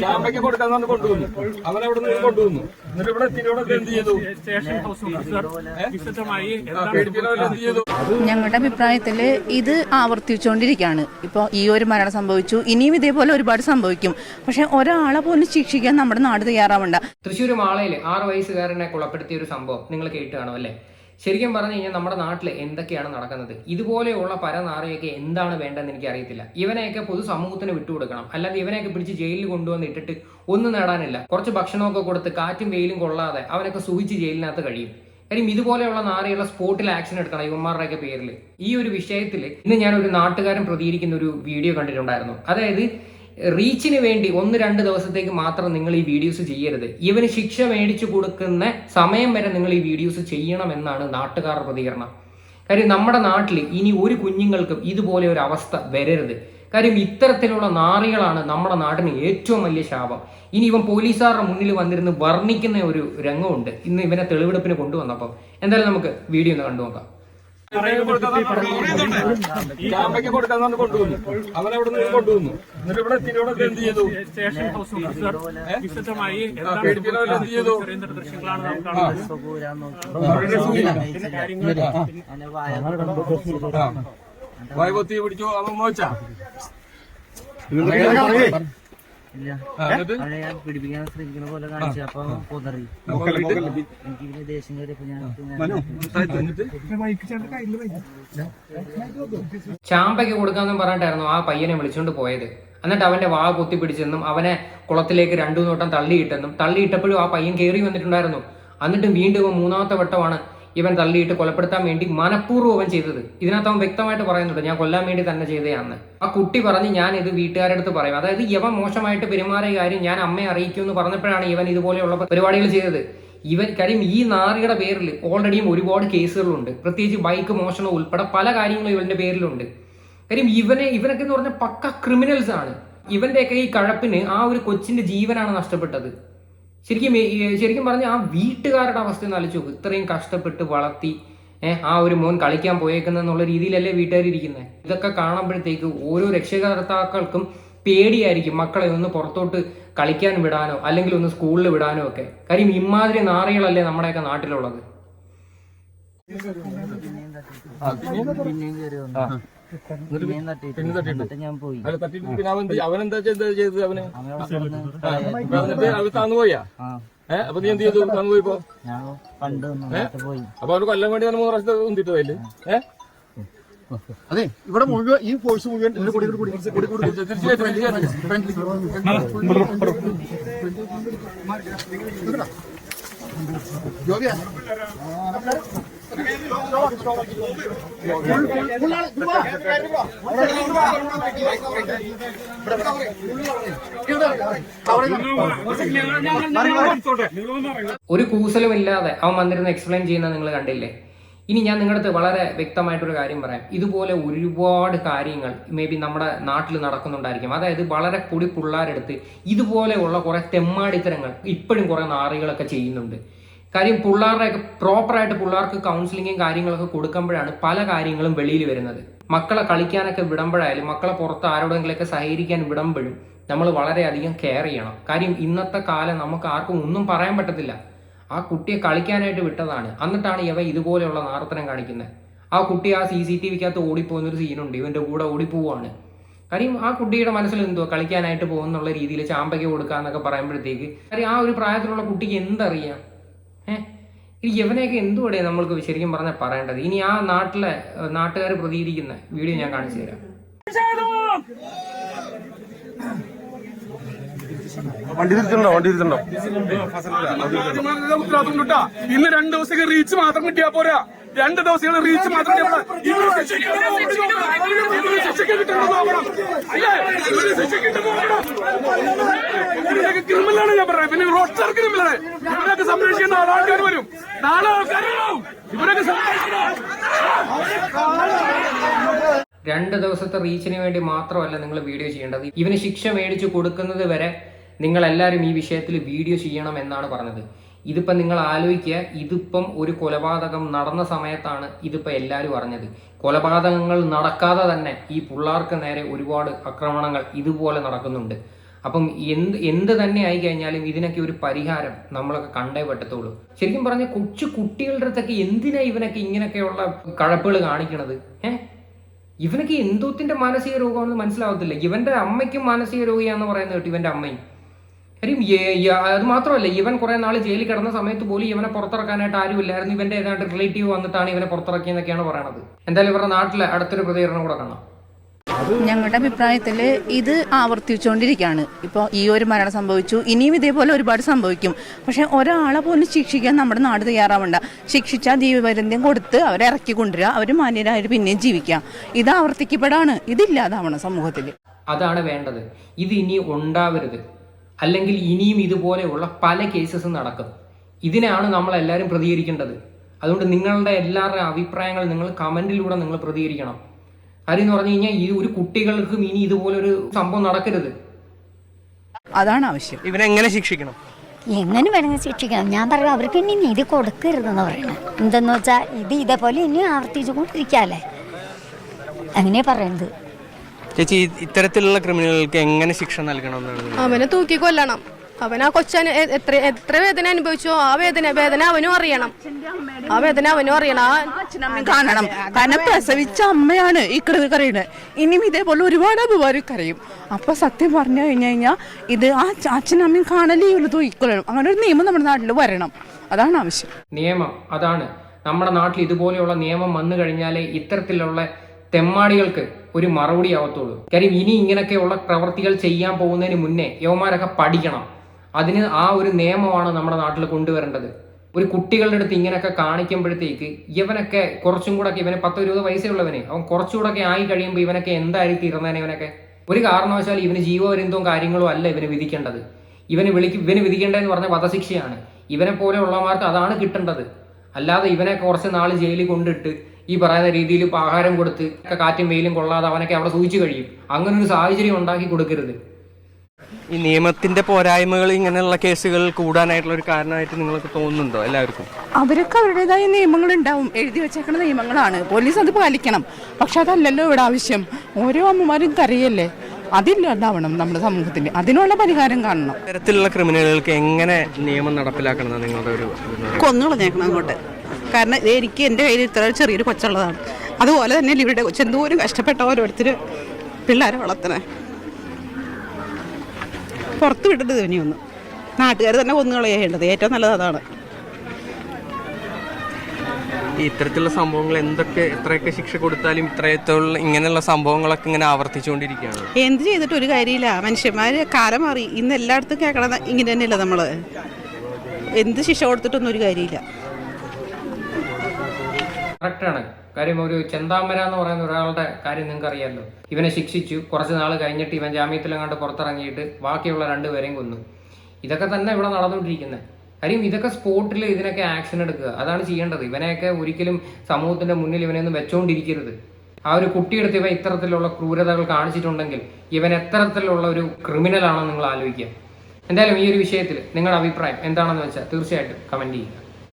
ചാമ്പയ്ക്ക് കൊടുക്കാന്ന് കൊണ്ടുവന്നു. അവനവിടെ നിന്ന് കൊണ്ടുവന്നു. എന്നിട്ട് ഇവിടെ എത്തിയോടെ എന്ത് ചെയ്തു? ഞങ്ങളുടെ അഭിപ്രായത്തില് ഇത് ആവർത്തിച്ചുകൊണ്ടിരിക്കുകയാണ്. ഇപ്പോൾ ഈ ഒരു മരണം സംഭവിച്ചു, ഇനിയും ഇതേപോലെ ഒരുപാട് സംഭവിക്കും. പക്ഷെ ഒരാളെ പോലും ശിക്ഷിക്കാൻ നമ്മുടെ നാട് തയ്യാറാവണ്ട. തൃശ്ശൂർ മാളയിൽ 6 വയസ്സുകാരനെ കൊലപ്പെടുത്തിയ ഒരു സംഭവം നിങ്ങൾ കേട്ട് കാണും അല്ലേ? ശരിക്കും പറഞ്ഞു കഴിഞ്ഞാൽ നമ്മുടെ നാട്ടിൽ എന്തൊക്കെയാണ് നടക്കുന്നത്? ഇതുപോലെയുള്ള പരനാറിയൊക്കെ എന്താണ് വേണ്ടതെന്ന് എനിക്ക് അറിയത്തില്ല. ഇവനെയൊക്കെ പൊതുസമൂഹത്തിന് വിട്ടുകൊടുക്കണം. അല്ലാതെ ഇവനെയൊക്കെ പിടിച്ച് ജയിലിൽ കൊണ്ടുവന്ന് ഇട്ടിട്ട് ഒന്നും നേടാനില്ല. കുറച്ച് ഭക്ഷണമൊക്കെ കൊടുത്ത് കാറ്റും വെയിലും കൊള്ളാതെ അവനൊക്കെ സൂഹിച്ച് ജയിലിനകത്ത് കഴിയും. കാര്യം ഇതുപോലെയുള്ള നാറിയുള്ള സ്പോട്ടിൽ ആക്ഷൻ എടുക്കണം ഇവന്മാരുടെയൊക്കെ പേരിൽ. ഈ ഒരു വിഷയത്തിൽ ഇന്ന് ഞാൻ ഒരു നാട്ടുകാരൻ പ്രതികരിക്കുന്ന ഒരു വീഡിയോ കണ്ടിട്ടുണ്ടായിരുന്നു. അതായത് റീച്ചിന് വേണ്ടി 1-2 ദിവസത്തേക്ക് മാത്രം നിങ്ങൾ ഈ വീഡിയോസ് ചെയ്യരുത്. ഇവന് ശിക്ഷ മേടിച്ചു കൊടുക്കുന്ന സമയം വരെ നിങ്ങൾ ഈ വീഡിയോസ് ചെയ്യണമെന്നാണ് നാട്ടുകാരുടെ പ്രതികരണം. കാര്യം നമ്മുടെ നാട്ടിൽ ഇനി ഒരു കുഞ്ഞുങ്ങൾക്കും ഇതുപോലെ ഒരു അവസ്ഥ വരരുത്. കാര്യം ഇത്തരത്തിലുള്ള നാറികളാണ് നമ്മുടെ നാടിന് ഏറ്റവും വലിയ ശാപം. ഇനി ഇവൻ പോലീസുകാരുടെ മുന്നിൽ വന്നിരുന്ന് വർണ്ണിക്കുന്ന ഒരു രംഗമുണ്ട് ഇന്ന് ഇവനെ തെളിവെടുപ്പിന് കൊണ്ടുവന്നപ്പം. എന്തായാലും നമുക്ക് വീഡിയോ ഒന്ന് കണ്ടു നോക്കാം. ചാമ്പയ്ക്ക് കൊടുക്കാന്ന് കൊണ്ടുവന്നു. അവനവിടെ നിന്ന് കൊണ്ടുവന്നു. എന്നിട്ട് ഇവിടെ എത്തിയോടെ എന്ത് ചെയ്തു? എന്ത് ചെയ്തു? വായ്പത്തി പിടിച്ചു. അവൻ മോച്ചാ പിടിപ്പിക്കാൻ ശ്രമിക്കുന്ന പോലെ കാണിച്ചു. അപ്പൊ പൊതറി എനിക്ക് ദേഷ്യം കയറിയപ്പോ ഞാൻ ചാമ്പയ്ക്ക് കൊടുക്കാന്നും പറഞ്ഞിട്ടായിരുന്നു ആ പയ്യനെ വിളിച്ചുകൊണ്ട് പോയത്. എന്നിട്ട് അവന്റെ വാ പൊത്തിപ്പിടിച്ചെന്നും അവനെ കുളത്തിലേക്ക് 2 നോട്ടം തള്ളിയിട്ടെന്നും തള്ളിയിട്ടപ്പോഴും ആ പയ്യൻ കയറി വന്നിട്ടുണ്ടായിരുന്നു. എന്നിട്ടും വീണ്ടും 3ാമത്തെ വട്ടമാണ് ഇവൻ തള്ളിയിട്ട് കൊലപ്പെടുത്താൻ വേണ്ടി മനഃപൂർവ്വം അവൻ ചെയ്തത്. ഇതിനകത്ത് അവൻ വ്യക്തമായിട്ട് പറയുന്നുണ്ട് ഞാൻ കൊല്ലാൻ വേണ്ടി തന്നെ ചെയ്തതാണെന്ന്. ആ കുട്ടി പറഞ്ഞ് ഞാൻ ഇത് വീട്ടുകാരുടെ അടുത്ത് പറയും. അതായത് ഇവൻ മോശമായിട്ട് പെരുമാറിയ കാര്യം ഞാൻ അമ്മയെ അറിയിക്കുമെന്ന് പറഞ്ഞപ്പോഴാണ് ഇവൻ ഇതുപോലെയുള്ള പരിപാടികൾ ചെയ്തത്. കാര്യം ഈ നാറിയുടെ പേരിൽ ഓൾറെഡിയും ഒരുപാട് കേസുകളുണ്ട്. പ്രത്യേകിച്ച് ബൈക്ക് മോഷണം ഉൾപ്പെടെ പല കാര്യങ്ങളും ഇവന്റെ പേരിലുണ്ട്. കാര്യം ഇവനൊക്കെ എന്ന് പറഞ്ഞാൽ പക്ക ക്രിമിനൽസ് ആണ്. ഇവന്റെയൊക്കെ ഈ കഴപ്പിന് ആ ഒരു കൊച്ചിന്റെ ജീവനാണ് നഷ്ടപ്പെട്ടത്. ശരിക്കും പറഞ്ഞാൽ ആ വീട്ടുകാരുടെ അവസ്ഥ ഒന്ന് ആലോചിച്ച് നോക്ക്. ഇത്രയും കഷ്ടപ്പെട്ട് വളർത്തി ആ ഒരു മോൻ കളിക്കാൻ പോയേക്കുന്നുള്ള രീതിയിലല്ലേ വീട്ടുകാരിയ്ക്കുന്നത്. ഇതൊക്കെ കാണുമ്പോഴത്തേക്ക് ഓരോ രക്ഷകർത്താക്കൾക്കും പേടിയായിരിക്കും മക്കളെ ഒന്ന് പുറത്തോട്ട് കളിക്കാൻ വിടാനോ അല്ലെങ്കിൽ ഒന്ന് സ്കൂളിൽ വിടാനോ ഒക്കെ. കാര്യം ഇമാതിരി നാറികളല്ലേ നമ്മുടെയൊക്കെ നാട്ടിലുള്ളത്. ഞാൻ പോയി. അവനെന്താ ചെയ്തത്? അവന് താന്നു പോയാ? അപ്പൊ നീ എന്ത് ചെയ്തു? താന്നു പോയിപ്പോ അപ്പൊ അവന് കൊല്ലാൻ വേണ്ടി 3 പ്രാവശ്യത്തെ ഉന്തിട്ടതല്ലേ? അതെ, ഇവിടെ മുഴുവൻ ഈ ഫോഴ്സ് മുഴുവൻ ജോലിയാ. ഒരു കൂസലുമില്ലാതെ അവൻ വന്നിരുന്ന് എക്സ്പ്ലെയിൻ ചെയ്യുന്നത് നിങ്ങൾ കണ്ടില്ലേ? ഇനി ഞാൻ നിങ്ങളുടെ അടുത്ത് വളരെ വ്യക്തമായിട്ടൊരു കാര്യം പറയാം. ഇതുപോലെ ഒരുപാട് കാര്യങ്ങൾ മേ ബി നമ്മുടെ നാട്ടിൽ നടക്കുന്നുണ്ടായിരിക്കും. അതായത് വളരെ പൊടി പിള്ളേരെടുത്ത് ഇതുപോലെയുള്ള കുറെ തെമ്മാടിത്തരങ്ങൾ ഇപ്പോഴും കുറെ നാറികളൊക്കെ ചെയ്യുന്നുണ്ട്. കാര്യം പിള്ളേരുടെയൊക്കെ പ്രോപ്പറായിട്ട് പിള്ളേർക്ക് കൗൺസിലിങ്ങും കാര്യങ്ങളൊക്കെ കൊടുക്കുമ്പോഴാണ് പല കാര്യങ്ങളും വെളിയിൽ വരുന്നത്. മക്കളെ കളിക്കാനൊക്കെ വിടുമ്പോഴായാലും മക്കളെ പുറത്ത് ആരോടെങ്കിലൊക്കെ സഹകരിക്കാൻ വിടുമ്പോഴും നമ്മൾ വളരെയധികം കെയർ ചെയ്യണം. കാര്യം ഇന്നത്തെ കാലം നമുക്ക് ആർക്കും ഒന്നും പറയാൻ പറ്റത്തില്ല. ആ കുട്ടിയെ കളിക്കാനായിട്ട് വിട്ടതാണ്, എന്നിട്ടാണ് ഇവ ഇതുപോലെയുള്ള നാർത്തനം കാണിക്കുന്നത്. ആ കുട്ടി ആ CCTVക്കകത്ത് ഓടിപ്പോകുന്നൊരു സീനുണ്ട്. ഇവന്റെ കൂടെ ഓടിപ്പോവാണ്. കാര്യം ആ കുട്ടിയുടെ മനസ്സിൽ എന്തോ കളിക്കാനായിട്ട് പോകുന്നുള്ള രീതിയിൽ ചാമ്പയ്ക്ക് കൊടുക്കാന്നൊക്കെ പറയുമ്പോഴത്തേക്ക് കാര്യം ആ ഒരു പ്രായത്തിലുള്ള കുട്ടിക്ക് എന്തറിയാം? ഇവനെയൊക്കെ എന്തുകൂടെ നമ്മൾക്ക് ശരിക്കും പറഞ്ഞാൽ പറയേണ്ടത്. ഇനി ആ നാട്ടുകാർ പ്രതികരിക്കുന്ന വീഡിയോ ഞാൻ കാണിച്ചു തരാം. ഇന്ന് 2 ദിവസത്തേക്ക് റീച്ച് മാത്രം കിട്ടിയാ പോരാ. 2 ദിവസങ്ങൾ റീച്ച് മാത്രം ക്രിമിനലാണ് ഞാൻ പറയാം. പിന്നെ റോസ്റ്റർ ക്രിമിനലാണ്. ഇവരൊക്കെ സംരക്ഷിക്കുന്ന ആൾക്കാർ വരും. നാളെ ആൾക്കാരുണ്ടാവും. ഇവരൊക്കെ 2 ദിവസത്തെ റീച്ചിന് വേണ്ടി മാത്രമല്ല നിങ്ങൾ വീഡിയോ ചെയ്യേണ്ടത്. ഇവന് ശിക്ഷ മേടിച്ചു കൊടുക്കുന്നത് വരെ നിങ്ങൾ എല്ലാവരും ഈ വിഷയത്തിൽ വീഡിയോ ചെയ്യണം എന്നാണ് പറഞ്ഞത്. ഇതിപ്പം നിങ്ങൾ ആലോചിക്കുക, ഇതിപ്പം ഒരു കൊലപാതകം നടന്ന സമയത്താണ് ഇതിപ്പോൾ എല്ലാവരും അറിഞ്ഞത്. കൊലപാതകങ്ങൾ നടക്കാതെ തന്നെ ഈ പിള്ളേർക്ക് നേരെ ഒരുപാട് ആക്രമണങ്ങൾ ഇതുപോലെ നടക്കുന്നുണ്ട്. അപ്പം എന്ത് തന്നെ ആയി കഴിഞ്ഞാലും ഇതിനൊക്കെ ഒരു പരിഹാരം നമ്മളൊക്കെ കണ്ടേ പറ്റത്തുള്ളൂ. ശരിക്കും പറഞ്ഞ കൊച്ചു കുട്ടികളുടെ അടുത്തൊക്കെ എന്തിനാ ഇവനൊക്കെ ഇങ്ങനെയൊക്കെയുള്ള കഴപ്പുകൾ കാണിക്കണത്? ഇവനൊക്കെ എന്തോത്തിന്റെ മാനസിക രോഗമാണെന്ന് മനസ്സിലാവത്തില്ല. ഇവന്റെ അമ്മയ്ക്കും മാനസിക രോഗിയാന്ന് പറയുന്നത് കേട്ടു, ഇവന്റെ അമ്മയും. കാര്യം അത് മാത്രമല്ല, ഇവൻ കുറെ നാൾ ജയിലിൽ കിടന്ന സമയത്ത് പോലും ഇവനെ പുറത്തിറക്കാനായിട്ട് ആരുമില്ലായിരുന്നു. ഇവന്റെ ഏതാണ്ട് റിലേറ്റീവ് വന്നിട്ടാണ് ഇവനെ പുറത്തിറക്കിയെന്നൊക്കെയാണ് പറയണത്. എന്തായാലും ഇവരുടെ നാട്ടിലെ അടുത്തൊരു പ്രതികരണം കൂടെ കാണാം. ഞങ്ങളുടെ അഭിപ്രായത്തിൽ ഇത് ആവർത്തിച്ചുകൊണ്ടിരിക്കുകയാണ്. ഇപ്പോൾ ഈ ഒരു മരണം സംഭവിച്ചു, ഇനിയും ഇതേപോലെ ഒരുപാട് സംഭവിക്കും. പക്ഷെ ഒരാളെ പോലും ശിക്ഷിക്കാൻ നമ്മുടെ നാട് തയ്യാറാവണ്ട. ശിക്ഷിച്ചാൽ ജീവപര്യന്തം കൊടുത്ത് അവരെ ഇറക്കി കൊണ്ടുവരിക, അവർ മാന്യരായിട്ട് പിന്നെയും ജീവിക്കാം. ഇത് ആവർത്തിക്കപ്പെടാണ്, ഇതില്ലാതാവണം സമൂഹത്തിൽ. അതാണ് വേണ്ടത്. ഇത് ഇനി ഉണ്ടാവരുത്. അല്ലെങ്കിൽ ഇനിയും ഇതുപോലെയുള്ള പല കേസസ് നടക്കും. ഇതിനാണ് നമ്മളെല്ലാവരും പ്രതികരിക്കേണ്ടത്. അതുകൊണ്ട് നിങ്ങളുടെ എല്ലാവരുടെയും അഭിപ്രായങ്ങൾ നിങ്ങൾ കമന്റിലൂടെ നിങ്ങൾ പ്രതികരിക്കണം. കാര്യം എന്ന് പറഞ്ഞു കഴിഞ്ഞാൽ ഈ ഒരു കുട്ടികൾക്കും ഇനി ഇതുപോലൊരു സംഭവം നടക്കരുത്. അതാണ് ആവശ്യം. ഇവനെങ്ങനെ ശിക്ഷിക്കണം? എങ്ങനെ വേണമെങ്കിൽ ശിക്ഷിക്കണം. ഞാൻ പറയാം, അവർക്ക് ഇനി നീതി കൊടുക്കരുതെന്ന് പറയണത്. എന്തെന്ന് വെച്ചാൽ ഇതേപോലെ ഇനി ആവർത്തിച്ചു കൊണ്ടിരിക്കാല്ലേ, അങ്ങനെയാ പറയുന്നത്. ചേച്ചി, ഇത്തരത്തിലുള്ള ക്രിമിനലുകൾക്ക് എങ്ങനെ ശിക്ഷ നൽകണം? അവനെ തൂക്കി കൊല്ലണം. അവൻ ആ കൊച്ചാൻ എത്ര വേദന അനുഭവിച്ചോ ആ വേദന അവനും അറിയണം. ആ വേദന അവനും അറിയണം. അച്ഛനമ്മയും കാണണം. കാരണം പ്രസവിച്ച അമ്മയാണ് ഈ കറിയുന്നത്. ഇനിയും ഇതേപോലെ ഒരുപാട് അഭിമാനം കരയും. അപ്പൊ സത്യം പറഞ്ഞു കഴിഞ്ഞാൽ ഇത് ആ അച്ഛനമ്മയും കാണലേ ഉള്ളൂ, തൂക്കിക്കൊള്ളണം. അങ്ങനെ ഒരു നിയമം നമ്മുടെ നാട്ടിൽ വരണം. അതാണ് ആവശ്യം. നിയമം അതാണ്. നമ്മുടെ നാട്ടിൽ ഇതുപോലെയുള്ള നിയമം വന്നു കഴിഞ്ഞാലേ ഇത്തരത്തിലുള്ള തെമ്മാടികൾക്ക് ഒരു മറുപടി ആവത്തുള്ളൂ. കാര്യം ഇനി ഇങ്ങനെയൊക്കെയുള്ള പ്രവർത്തികൾ ചെയ്യാൻ പോകുന്നതിന് മുന്നേ യവന്മാരൊക്കെ പഠിക്കണം. അതിന് ആ ഒരു നിയമമാണ് നമ്മുടെ നാട്ടിൽ കൊണ്ടുവരേണ്ടത്. ഒരു കുട്ടികളുടെ അടുത്ത് ഇങ്ങനെയൊക്കെ കാണിക്കുമ്പോഴത്തേക്ക് ഇവനൊക്കെ കുറച്ചും കൂടെ, ഇവന് 10-20 വയസ്സുള്ളവന്, അവൻ കുറച്ചുകൂടെ ഒക്കെ ആയി കഴിയുമ്പോൾ ഇവനൊക്കെ എന്തായി തീർന്നേനെ. ഇവനൊക്കെ ഒരു കാരണവശാൽ ഇവന് ജീവപര്യന്തവും കാര്യങ്ങളും അല്ല ഇവന് വിധിക്കേണ്ടത്. ഇവന് വിധിക്കേണ്ടതെന്ന് പറഞ്ഞാൽ വധശിക്ഷയാണ്. ഇവനെ പോലെയുള്ളവർക്ക് അതാണ് കിട്ടേണ്ടത്. അല്ലാതെ ഇവനെ കുറച്ച് നാൾ ജയിലിൽ കൊണ്ടിട്ട് ഈ പറയുന്ന രീതിയിൽ ആഹാരം കൊടുത്ത് കാറ്റും വെയിലും കൊള്ളാതെ അവനൊക്കെ അവിടെ സൂചിച്ചു കഴിയും. അങ്ങനെ ഒരു സാഹചര്യം ഉണ്ടാക്കി കൊടുക്കരുത്. ഈ നിയമത്തിന്റെ പോരായ്മകൾ ഇങ്ങനെയുള്ള കേസുകൾ കൂടാനായിട്ടുള്ള ഒരു കാരണമായിട്ട് നിങ്ങൾക്ക് തോന്നുന്നുണ്ടോ? എല്ലാവർക്കും അവരൊക്കെ അവരുടേതായ നിയമങ്ങൾ ഉണ്ടാവും, എഴുതി വെച്ചേക്കുന്ന നിയമങ്ങളാണ്. പോലീസ് അത് പാലിക്കണം. പക്ഷെ അതല്ലല്ലോ ഇവിടെ ആവശ്യം. ഓരോ അമ്മമാരും കരയല്ലേ, അതില്ലാണ്ടാവണം നമ്മുടെ സമൂഹത്തിൽ. അതിനുള്ള പരിഹാരം കാണണം. ഇത്തരത്തിലുള്ള ക്രിമിനലുകൾക്ക് എങ്ങനെ നിയമം നടപ്പിലാക്കണം നിങ്ങളുടെ ഒരു? കൊന്നുകളഞ്ഞേക്കണം അങ്ങോട്ട്. കാരണം എനിക്ക് എൻ്റെ കയ്യിൽ ഇത്ര ചെറിയൊരു കൊച്ചുള്ളതാണ്. അതുപോലെ തന്നെ ഇവരുടെ കൊച്ചു എന്തോരം കഷ്ടപ്പെട്ട ഓരോരുത്തർ പിള്ളേരെ വളർത്തണേ. പുറത്ത് വിടരുത് ഇനിയൊന്നും. നാട്ടുകാർ തന്നെ കൊന്നുകളയേണ്ടത് ഏറ്റവും നല്ലത് അതാണ്. ഇത്തരത്തിലുള്ള സംഭവങ്ങൾ എത്രയൊക്കെ ശിക്ഷ കൊടുത്താലും ഇത്രയത്തുള്ള ഇങ്ങനെയുള്ള സംഭവങ്ങളൊക്കെ ഇങ്ങനെ ആവർത്തിച്ചുകൊണ്ടിരിക്കുകയാണ്. എന്ത് ചെയ്തിട്ട് ഒരു കാര്യമില്ല. മനുഷ്യന്മാർ കാലം മാറി. ഇന്ന് എല്ലായിടത്തും കേൾക്കണത് ഇങ്ങനെ തന്നെയല്ല. നമ്മൾ എന്ത് ശിക്ഷ കൊടുത്തിട്ടൊന്നും ഒരു കാര്യമില്ല. കറക്റ്റാണ്. കാര്യം ഒരു ചെന്താമര എന്ന് പറയുന്ന ഒരാളുടെ കാര്യം നിങ്ങൾക്ക് അറിയാമല്ലോ. ഇവനെ ശിക്ഷിച്ചു, കുറച്ച് നാൾ കഴിഞ്ഞിട്ട് ഇവൻ ജാമ്യത്തിലെങ്ങാണ്ട് പുറത്തിറങ്ങിയിട്ട് ബാക്കിയുള്ള 2 പേരെയും കൊന്നു. ഇതൊക്കെ തന്നെ ഇവിടെ നടന്നുകൊണ്ടിരിക്കുന്നത്. കാര്യം ഇതൊക്കെ സ്പോട്ടിൽ ഇതിനൊക്കെ ആക്ഷൻ എടുക്കുക, അതാണ് ചെയ്യേണ്ടത്. ഇവനെയൊക്കെ ഒരിക്കലും സമൂഹത്തിന്റെ മുന്നിൽ ഇവനെയൊന്നും വെച്ചോണ്ടിരിക്കരുത്. ആ ഒരു കുട്ടിയെടുത്ത് ഇവൻ ഇത്തരത്തിലുള്ള ക്രൂരതകൾ കാണിച്ചിട്ടുണ്ടെങ്കിൽ ഇവൻ എത്തരത്തിലുള്ള ഒരു ക്രിമിനലാണെന്ന് നിങ്ങൾ ആലോചിക്കുക. എന്തായാലും ഈ ഒരു വിഷയത്തിൽ നിങ്ങളുടെ അഭിപ്രായം എന്താണെന്ന് വെച്ചാൽ തീർച്ചയായിട്ടും കമന്റ് ചെയ്യുക.